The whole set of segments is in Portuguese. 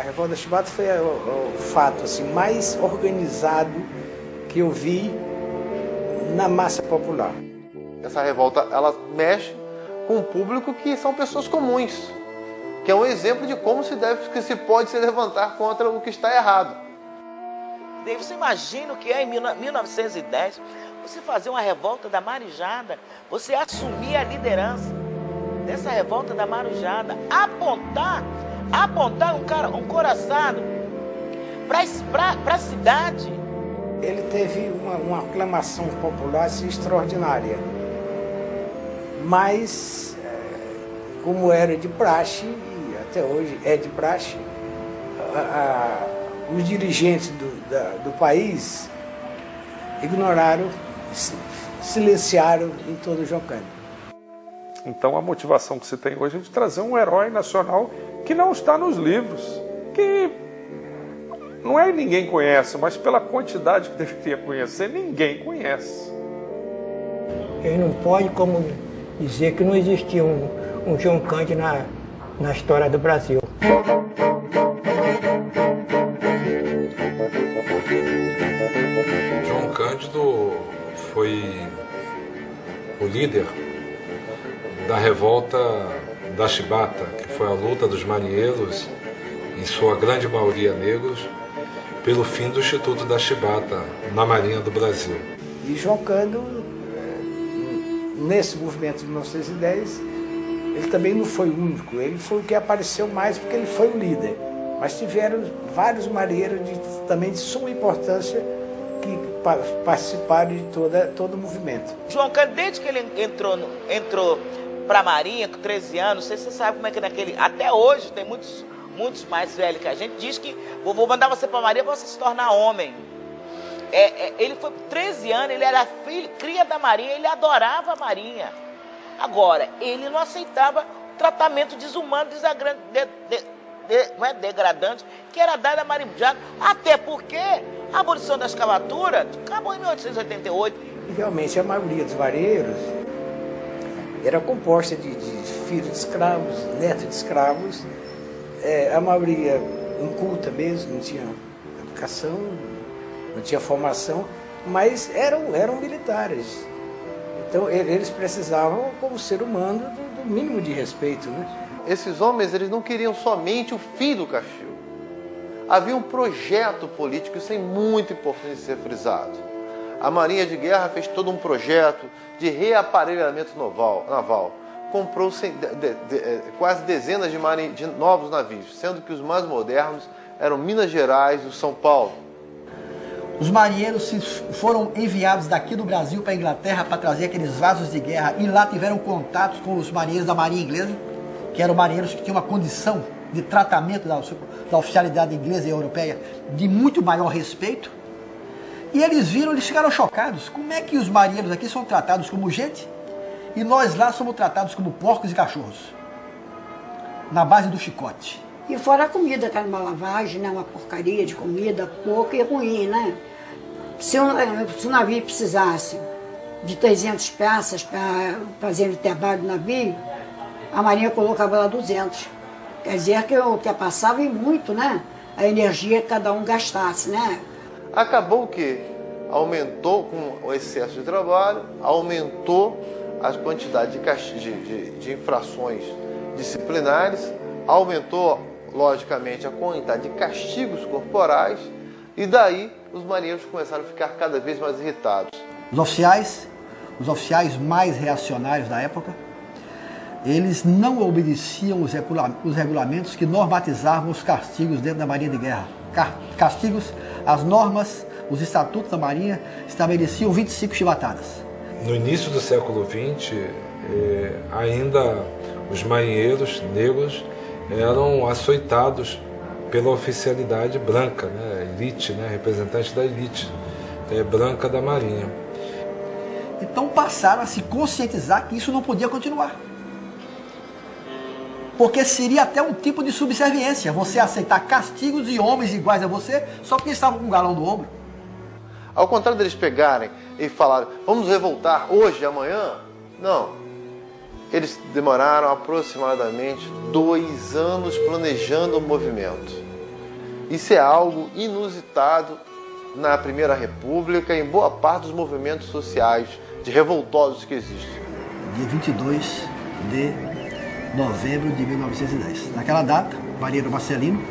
revolta da Chibata foi o fato assim, mais organizado que eu vi na massa popular. Essa revolta, ela mexe com um público que são pessoas comuns, que é um exemplo de como que se pode se levantar contra o que está errado. Daí você imagina o que é em 1910, você fazer uma revolta da Marijada, você assumir a liderança dessa revolta da Marijada, apontar um coraçado para a cidade. Ele teve uma aclamação popular assim, extraordinária. Mas, como era de praxe, e até hoje é de praxe, os dirigentes do país ignoraram, silenciaram em todo o João Cândido. Então a motivação que se tem hoje é de trazer um herói nacional que não está nos livros, que não é ninguém conhece, mas pela quantidade que deveria conhecer, ninguém conhece. Ele não pode como dizer que não existia um João Cândido na história do Brasil. João Cândido foi o líder da revolta da Chibata, que foi a luta dos marinheiros, em sua grande maioria negros, pelo fim do Instituto da Chibata na Marinha do Brasil. E João Cândido, nesse movimento de 1910, ele também não foi o único, ele foi o que apareceu mais porque ele foi o líder. Mas tiveram vários marinheiros também de suma importância que participaram de todo o movimento. João Cândido, desde que ele entrou para a Marinha, com 13 anos, não sei se você sabe como é que até hoje tem muitos mais velhos que a gente, diz que vou mandar você para a Marinha para você se tornar homem. Ele foi por 13 anos, ele era cria da Marinha, ele adorava a Marinha. Agora, ele não aceitava tratamento desumano, degradante, que era dado à Marinha, até porque a abolição da escravatura acabou em 1888. E realmente a maioria dos marinheiros era composta de filhos de escravos, netos de escravos, a maioria inculta mesmo, não tinha educação, não tinha formação, mas eram militares. Então eles precisavam, como ser humano, do mínimo de respeito, né? Esses homens, eles não queriam somente o fim do Castilho. Havia um projeto político, isso é muito importante de ser frisado. A Marinha de Guerra fez todo um projeto de reaparelhamento naval. Comprou quase dezenas de novos navios, sendo que os mais modernos eram Minas Gerais e o São Paulo. Os marinheiros foram enviados daqui do Brasil para a Inglaterra para trazer aqueles vasos de guerra e lá tiveram contatos com os marinheiros da Marinha Inglesa, que eram marinheiros que tinham uma condição de tratamento da oficialidade inglesa e europeia de muito maior respeito. E eles ficaram chocados. Como é que os marinheiros aqui são tratados como gente e nós lá somos tratados como porcos e cachorros? Na base do chicote. E fora a comida, que era uma lavagem, né? Uma porcaria de comida, pouca e ruim, né? Se o navio precisasse de 300 peças para fazer o trabalho do navio, a Marinha colocava lá 200. Quer dizer que ultrapassava e muito, né? A energia que cada um gastasse, né? Acabou que aumentou com o excesso de trabalho, aumentou a quantidade de infrações disciplinares, aumentou, logicamente, a quantidade de castigos corporais e daí os marinheiros começaram a ficar cada vez mais irritados. Os oficiais mais reacionários da época, eles não obedeciam os regulamentos que normatizavam os castigos dentro da Marinha de Guerra. Castigos, as normas, os estatutos da Marinha estabeleciam 25 chibatadas. No início do século XX, ainda os marinheiros negros eram açoitados pela oficialidade branca, né, elite, né, representante da elite branca da Marinha. Então passaram a se conscientizar que isso não podia continuar. Porque seria até um tipo de subserviência, você aceitar castigos de homens iguais a você, só porque estavam com um galão no ombro. Ao contrário deles pegarem e falarem, vamos revoltar hoje, amanhã, não. Eles demoraram aproximadamente 2 anos planejando o movimento. Isso é algo inusitado na Primeira República e em boa parte dos movimentos sociais de revoltosos que existem. Dia 22 de novembro de 1910. Naquela data, o marinheiro Marcelino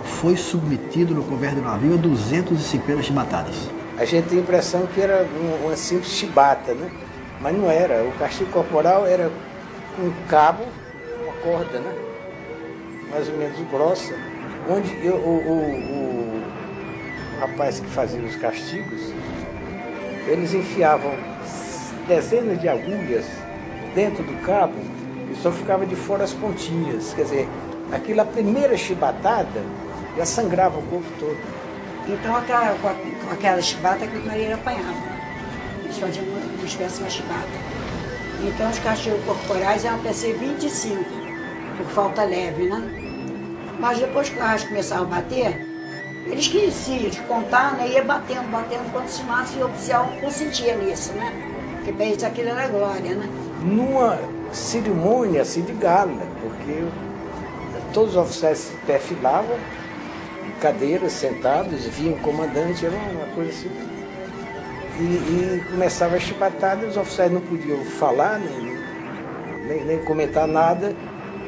foi submetido no couvert do navio a 250 chibatadas. A gente tem a impressão que era uma simples chibata, né? Mas não era. O castigo corporal era um cabo, uma corda, né? Mais ou menos grossa, onde o rapaz que fazia os castigos, eles enfiavam dezenas de agulhas dentro do cabo e só ficava de fora as pontinhas. Quer dizer, a primeira chibatada já sangrava o corpo todo. Então, com aquela chibata que o marinheiro apanhava. Eles faziam uma espécie de uma chibata. Então, os castigos corporais eram para ser 25, por falta leve, né? Mas depois que o arrasto começava a bater, eles esqueciam de contar, né? Ia batendo, quando se massa, e o oficial consentia nisso, né? Porque para eles aquilo era glória, né? Numa cerimônia assim de gala, porque todos os oficiais se perfilavam, em cadeiras, sentados, vinha o comandante, era uma coisa assim. E começava a chibatada, os oficiais não podiam falar, nem comentar nada.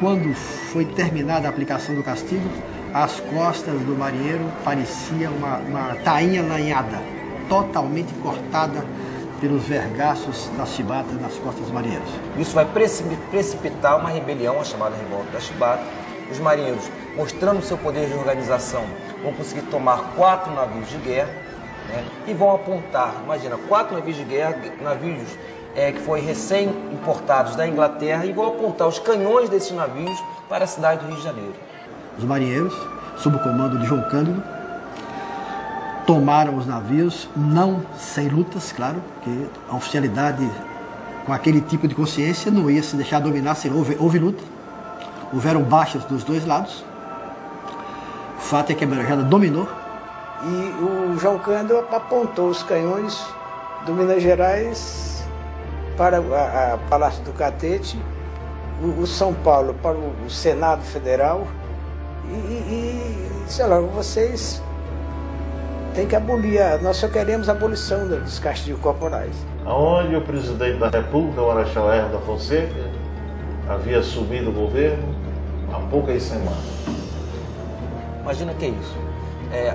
Quando foi terminada a aplicação do castigo, as costas do marinheiro parecia uma tainha lanhada, totalmente cortada pelos vergaços da chibata nas costas dos marinheiros. Isso vai precipitar uma rebelião, a chamada Revolta da Chibata. Os marinheiros, mostrando seu poder de organização, vão conseguir tomar 4 navios de guerra, né, e vão apontar, imagina, 4 navios de guerra, navios que foram recém-importados da Inglaterra, e vão apontar os canhões desses navios para a cidade do Rio de Janeiro. Os marinheiros, sob o comando de João Cândido, tomaram os navios, não sem lutas, claro, porque a oficialidade com aquele tipo de consciência não ia se deixar dominar, se houve luta. Houveram baixas dos dois lados. O fato é que a Marejada dominou. E o João Cândido apontou os canhões do Minas Gerais para o Palácio do Catete, o São Paulo para o Senado Federal e sei lá, vocês têm que abolir, nós só queremos a abolição dos castigos corporais. Aonde o presidente da República, o Marechal Hermes da Fonseca, havia assumido o governo há poucas semanas. Imagina que é isso.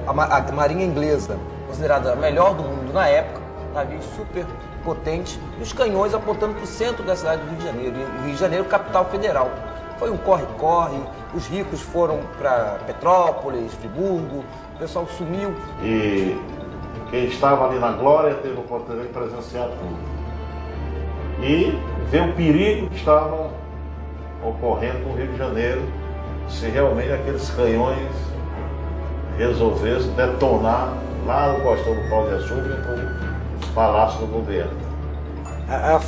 A Marinha Inglesa, considerada a melhor do mundo na época, navios super potentes, e os canhões apontando para o centro da cidade do Rio de Janeiro. E o Rio de Janeiro, capital federal. Foi um corre-corre, os ricos foram para Petrópolis, Friburgo, o pessoal sumiu. E quem estava ali na glória teve a oportunidade de presenciar tudo. E ver o perigo que estava ocorrendo no Rio de Janeiro, se realmente aqueles canhões resolvessem detonar lá no Costão do Pau de Açúcar para o Palácio do Governo. As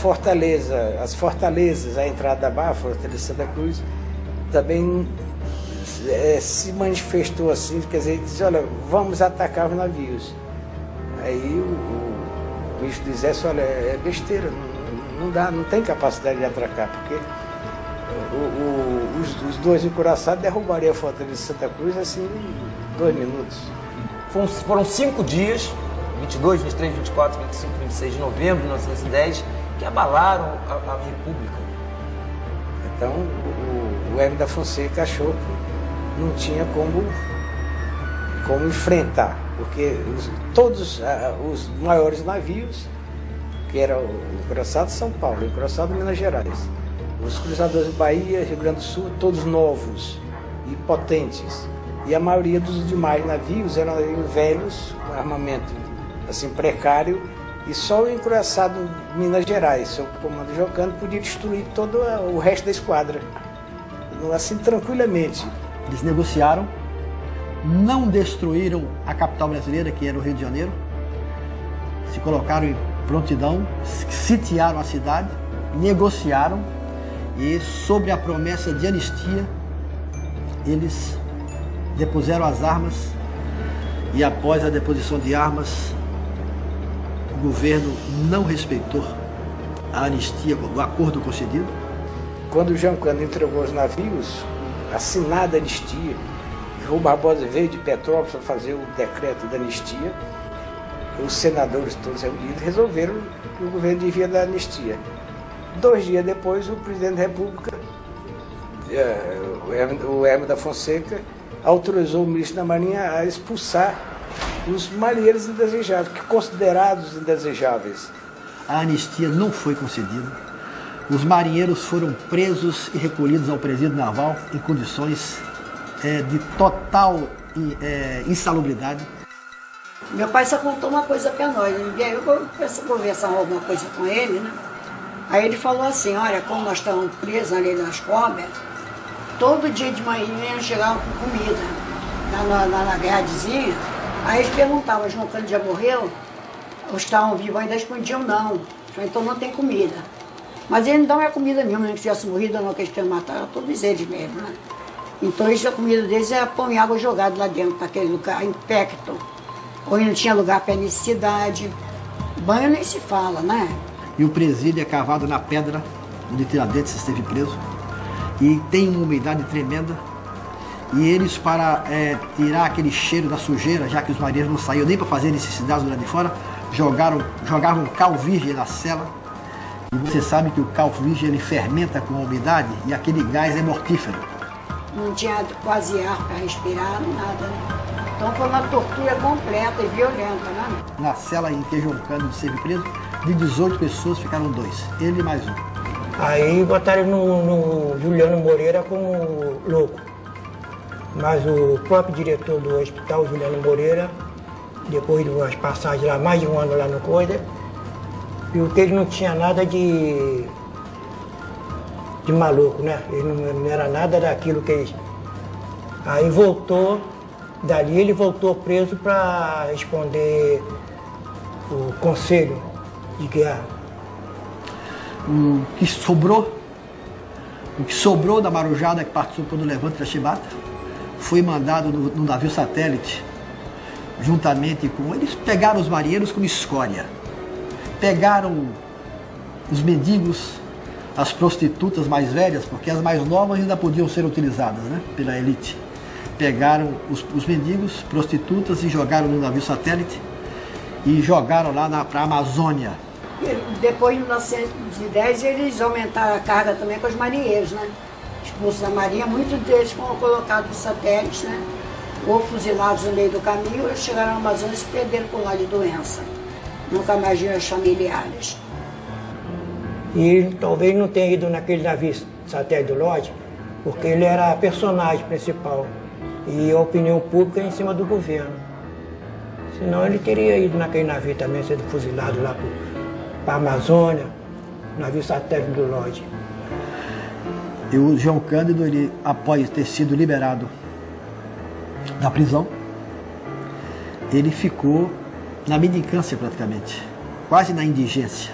fortalezas, a entrada da Barra, a Fortaleza de Santa Cruz, também se manifestou assim, quer dizer, disse, olha, vamos atacar os navios. Aí o ministro do Exército, olha, é besteira, não dá, não tem capacidade de atracar, porque os dois encouraçados derrubariam a Fortaleza de Santa Cruz assim em 2 minutos. Foram 5 dias, 22, 23, 24, 25, 26 de novembro de 1910, que abalaram a República. Então o Hermes da Fonseca achou que não tinha como enfrentar, porque todos os maiores navios, que era o encouraçado de São Paulo, o encouraçado de Minas Gerais, os cruzadores de Bahia, Rio Grande do Sul, todos novos e potentes. E a maioria dos demais navios eram velhos, com armamento assim, precário, e só o encouraçado de Minas Gerais, sob o comando de João Cândido, podia destruir todo o resto da esquadra, assim, tranquilamente. Eles negociaram, não destruíram a capital brasileira, que era o Rio de Janeiro, se colocaram em prontidão, sitiaram a cidade, negociaram, e sobre a promessa de anistia, eles depuseram as armas, e após a deposição de armas, o governo não respeitou a anistia, o acordo concedido. Quando o João Cândido entregou os navios, assinada a anistia, Rui Barbosa veio de Petrópolis para fazer o decreto da anistia. Os senadores todos reunidos resolveram que o governo devia dar anistia. 2 dias depois, o presidente da República, o Hermes da Fonseca, autorizou o ministro da Marinha a expulsar os marinheiros indesejáveis, considerados indesejáveis. A anistia não foi concedida. Os marinheiros foram presos e recolhidos ao presídio naval em condições de total insalubridade. Meu pai só contou uma coisa para nós. Eu vou conversar alguma coisa com ele, né? Aí ele falou assim, olha, como nós estávamos presos ali nas cobras, todo dia de manhã chegavam com comida na gradezinha. Aí eles perguntavam, João Cândido já morreu? Ou estavam vivos? Ainda respondiam não. Então não tem comida. Mas ele não é comida mesmo, nem que tivesse morrido ou não, que eles queriam matar, todos eles mesmo, né? Então a comida deles era pão e água jogado lá dentro, naquele lugar infecto. Ou não tinha lugar para necessidade. Banho nem se fala, né? E o presídio é cavado na pedra, onde Tiradentes esteve preso. E tem uma umidade tremenda. E eles, para tirar aquele cheiro da sujeira, já que os marinheiros não saíam nem para fazer necessidades do lado de fora, jogavam cal virgem na cela. E você sabe que o cal virgem ele fermenta com a umidade e aquele gás é mortífero. Não tinha quase ar para respirar, nada, né? Então foi uma tortura completa e violenta, né? Na cela em que João Cândido esteve preso, de 18 pessoas ficaram 2, ele e mais um. Aí botaram no Juliano Moreira como louco. Mas o próprio diretor do hospital, Juliano Moreira, depois de umas passagens lá, mais de 1 ano lá no Coisa, viu que ele não tinha nada de maluco, né? Ele não era nada daquilo que eles... Aí voltou, dali ele voltou preso para responder o Conselho de Guerra. O que sobrou da marujada que participou do levante da Chibata foi mandado no navio satélite, juntamente com... Eles pegaram os marinheiros como escória. Pegaram os mendigos, as prostitutas mais velhas, porque as mais novas ainda podiam ser utilizadas, né, pela elite. Pegaram os mendigos, prostitutas e jogaram no navio satélite e jogaram lá para a Amazônia. Depois, em 1910, eles aumentaram a carga também com os marinheiros, né? Expulsos da marinha, muitos deles foram colocados em satélites, né? Ou fuzilados no meio do caminho, ou chegaram na Amazônia e se perderam por lá de doença. Nunca mais viram os familiares. E ele talvez não tenha ido naquele navio satélite do Lodge, porque ele era a personagem principal e a opinião pública em cima do governo. Senão ele teria ido naquele navio também, sendo fuzilado lá para a Amazônia, navio satélite do Lodge. E o João Cândido, ele, após ter sido liberado da prisão, ele ficou na mendicância praticamente, quase na indigência.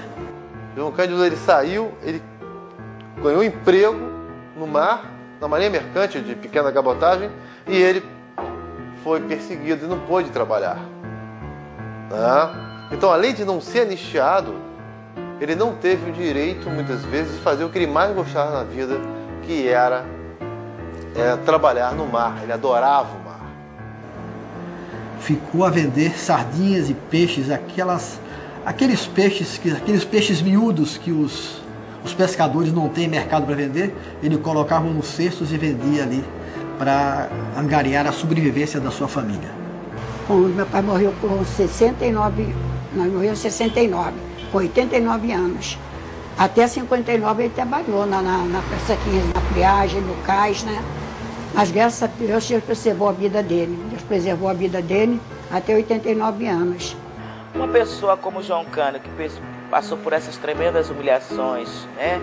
João Cândido ele saiu, ele ganhou emprego no mar, na marinha mercante de pequena cabotagem, e ele foi perseguido e não pôde trabalhar. Então, além de não ser anistiado, ele não teve o direito, muitas vezes, de fazer o que ele mais gostava na vida, que era trabalhar no mar. Ele adorava o mar. Ficou a vender sardinhas e peixes, aqueles peixes miúdos que os pescadores não têm mercado para vender, ele colocava nos cestos e vendia ali para angariar a sobrevivência da sua família. Meu pai morreu com 69, nós morreu em 69, com 89 anos. Até 59 ele trabalhou na friagem, no cais, né? Mas graças a Deus, Deus preservou a vida dele. Deus preservou a vida dele até 89 anos. Uma pessoa como João Cândido, que passou por essas tremendas humilhações, né?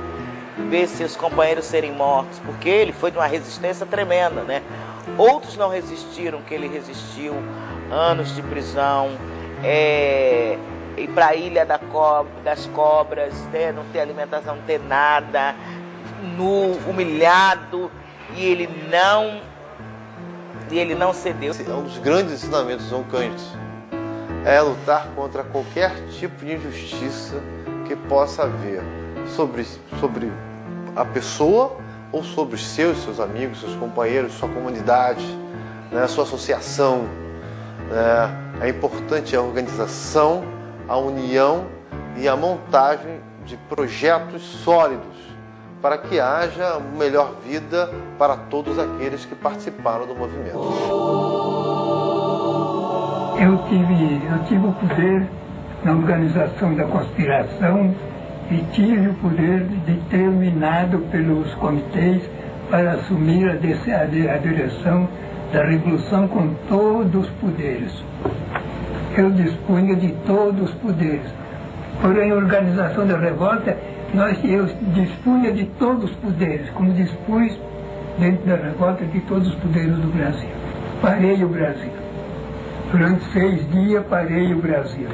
Ver seus companheiros serem mortos, porque ele foi de uma resistência tremenda, né? Outros não resistiram, que ele resistiu, anos de prisão, ir para a Ilha das Cobras, né? Não ter alimentação, não ter nada, nu, humilhado, e ele não cedeu. Um dos grandes ensinamentos de João Cândido é lutar contra qualquer tipo de injustiça que possa haver sobre a pessoa ou sobre seus amigos, seus companheiros, sua comunidade. né, a sua associação. É importante a organização, a união e a montagem de projetos sólidos para que haja uma melhor vida para todos aqueles que participaram do movimento. Eu tive o poder na organização da conspiração e tive o poder determinado pelos comitês para assumir a direção da Revolução com todos os poderes. Eu dispunha de todos os poderes. Porém, a organização da revolta, eu dispunha de todos os poderes, como dispus dentro da revolta de todos os poderes do Brasil. Parei o Brasil. Durante 6 dias, parei o Brasil.